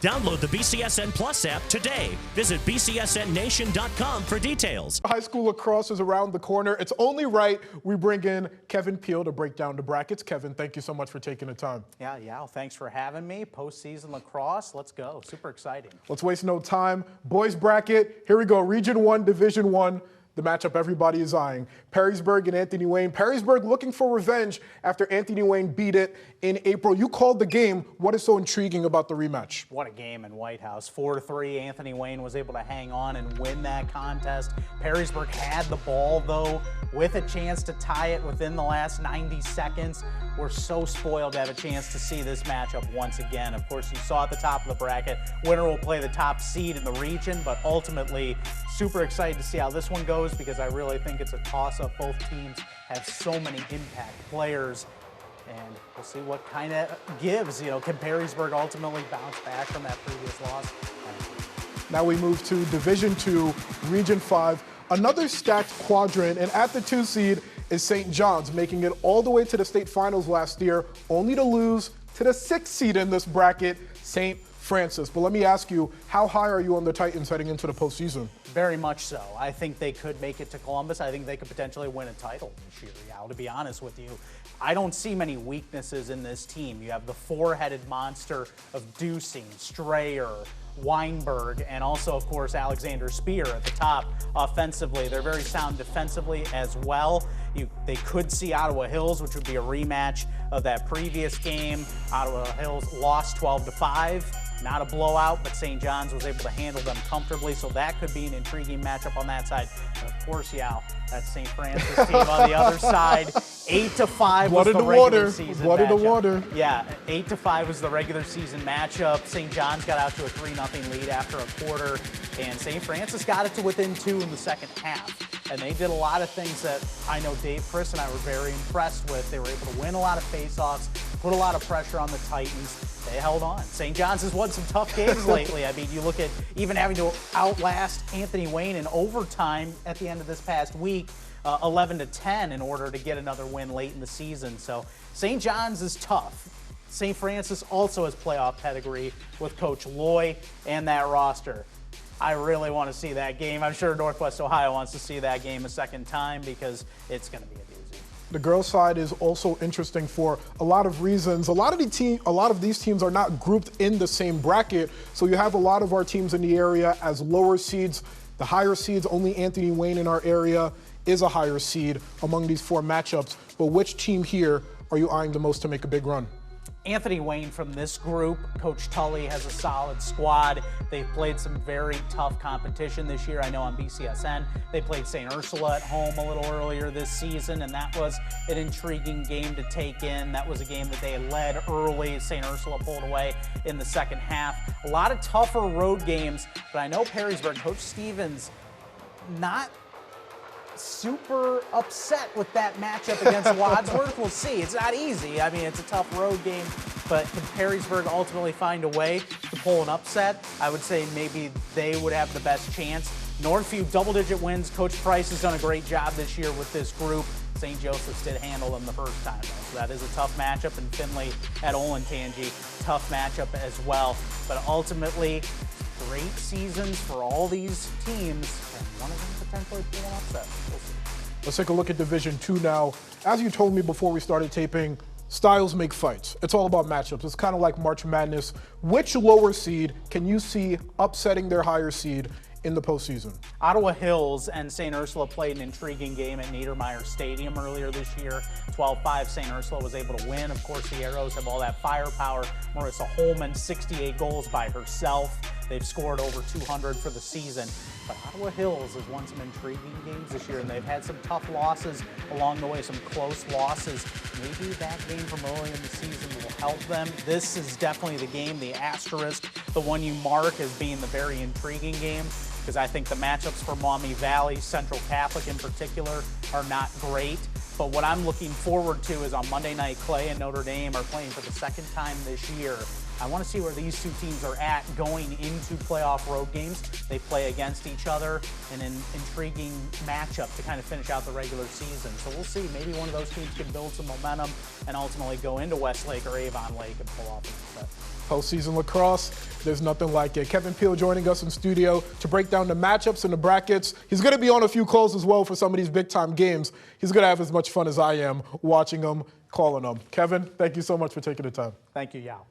Download the BCSN Plus app today. Visit bcsnnation.com for details. High school lacrosse is around the corner. It's only right we bring in Kevin Piel to break down the brackets. Kevin, thank you so much for taking the time. Yeah, well, thanks for having me. Postseason lacrosse, let's go. Super exciting. Let's waste no time. Boys bracket, here we go. Region 1, Division 1. The matchup everybody is eyeing. Perrysburg and Anthony Wayne. Perrysburg looking for revenge after Anthony Wayne beat it in April. You called the game. What is so intriguing about the rematch? What a game in White House. 4-3, Anthony Wayne was able to hang on and win that contest. Perrysburg had the ball, though, with a chance to tie it within the last 90 seconds. We're so spoiled to have a chance to see this matchup once again. Of course, you saw at the top of the bracket, winner will play the top seed in the region, but ultimately, super excited to see how this one goes because I really think it's a toss-up. Both teams have so many impact players, and we'll see what kind of gives. You know, can Perrysburg ultimately bounce back from that previous loss? Now we move to Division 2, Region 5, another stacked quadrant, and at the 2 seed is St. John's, making it all the way to the state finals last year, only to lose to the 6th seed in this bracket, St. Francis. But let me ask you, how high are you on the Titans heading into the postseason? Very much so. I think they could make it to Columbus. I think they could potentially win a title this year, to be honest with you. I don't see many weaknesses in this team. You have the four-headed monster of Dusing, Strayer, Weinberg, and also, of course, Alexander Spear at the top offensively. They're very sound defensively as well. They could see Ottawa Hills, which would be a rematch of that previous game. Ottawa Hills lost 12-5. Not a blowout, but St. John's was able to handle them comfortably, so that could be an intriguing matchup on that side. And of course, that's St. Francis team on the other side. 8-5 was the regular season Blood in the matchup. water. Yeah, 8-5 was the regular season matchup. St. John's got out to a 3-0 lead after a quarter, and St. Francis got it to within 2 in the second half. And they did a lot of things that I know Dave, Chris, and I were very impressed with. They were able to win a lot of faceoffs, put a lot of pressure on the Titans. They held on. St. John's has won some tough games lately. I mean, you look at even having to outlast Anthony Wayne in overtime at the end of this past week, 11-10 in order to get another win late in the season. So St. John's is tough. St. Francis also has playoff pedigree with Coach Loy and that roster. I really want to see that game. I'm sure Northwest Ohio wants to see that game a second time because it's going to be a doozy. The girls' side is also interesting for a lot of reasons. A lot of these teams are not grouped in the same bracket, so you have a lot of our teams in the area as lower seeds. The higher seeds, only Anthony Wayne in our area is a higher seed among these 4 matchups. But which team here are you eyeing the most to make a big run? Anthony Wayne from this group. Coach Tully has a solid squad. They've played some very tough competition this year. I know on BCSN, they played St. Ursula at home a little earlier this season, and that was an intriguing game to take in. That was a game that they had led early. St. Ursula pulled away in the second half. A lot of tougher road games, but I know Perrysburg, Coach Stevens, not super upset with that matchup against Wadsworth. We'll see. It's not easy. I mean, it's a tough road game, but can Perrysburg ultimately find a way to pull an upset? I would say maybe they would have the best chance. Northview, double-digit wins. Coach Price has done a great job this year with this group. St. Joseph's did handle them the first time, though. So that is a tough matchup, and Finley at Olentangy, tough matchup as well. But ultimately, great seasons for all these teams, and one of them potentially pull an upset. We'll see. Let's take a look at Division 2 now. As you told me before we started taping, styles make fights. It's all about matchups. It's kind of like March Madness. Which lower seed can you see upsetting their higher seed in the postseason? Ottawa Hills and St. Ursula played an intriguing game at Niedermeyer Stadium earlier this year. 12-5, St. Ursula was able to win. Of course, the Arrows have all that firepower. Marissa Holman, 68 goals by herself. They've scored over 200 for the season. But Ottawa Hills has won some intriguing games this year, and they've had some tough losses along the way, some close losses. Maybe that game from early in the season will help them. This is definitely the game, the asterisk, the one you mark as being the very intriguing game, because I think the matchups for Maumee Valley, Central Catholic in particular, are not great. But what I'm looking forward to is on Monday night, Clay and Notre Dame are playing for the second time this year. I want to see where these two teams are at going into playoff road games. They play against each other in an intriguing matchup to kind of finish out the regular season. So we'll see. Maybe one of those teams can build some momentum and ultimately go into Westlake or Avon Lake and pull off an upset. Postseason lacrosse, there's nothing like it. Kevin Piel joining us in studio to break down the matchups and the brackets. He's going to be on a few calls as well for some of these big-time games. He's going to have as much fun as I am watching them, calling them. Kevin, thank you so much for taking the time. Thank you, Yao.